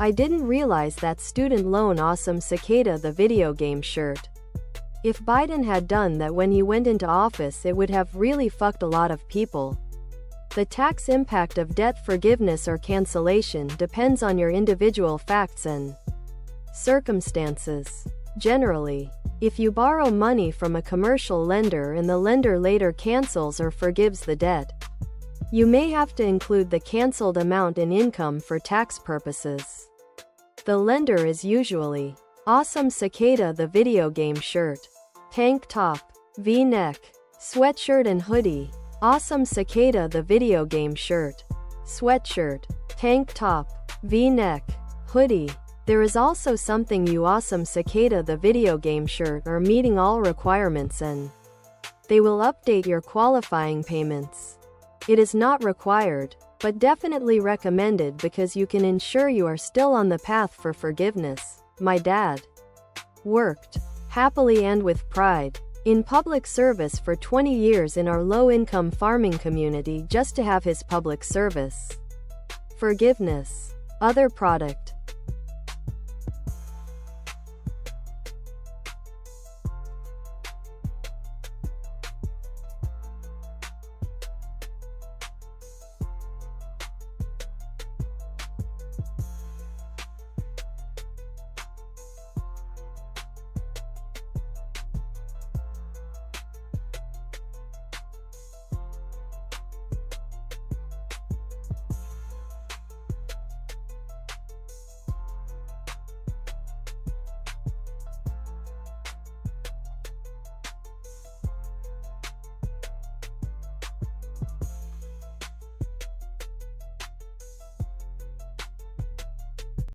I didn't realize that student loan awesome Cicada the video game shirt. If Biden had done that when he went into office, it would have really fucked a lot of people. The tax impact of debt forgiveness or cancellation depends on your individual facts and circumstances. Generally, if you borrow money from a commercial lender and the lender later cancels or forgives the debt, you may have to include the canceled amount in income for tax purposes. The lender is usually awesome Cicada the video game shirt, tank top, V-neck, sweatshirt and hoodie. Awesome Cicada the video game shirt, sweatshirt, tank top, V-neck, hoodie. There is also something you awesome Cicada the video game shirt are meeting all requirements and they will update your qualifying payments. It is not required, but definitely recommended because you can ensure you are still on the path for forgiveness. My dad worked happily and with pride in public service for 20 years in our low-income farming community just to have his public service forgiveness. Other product.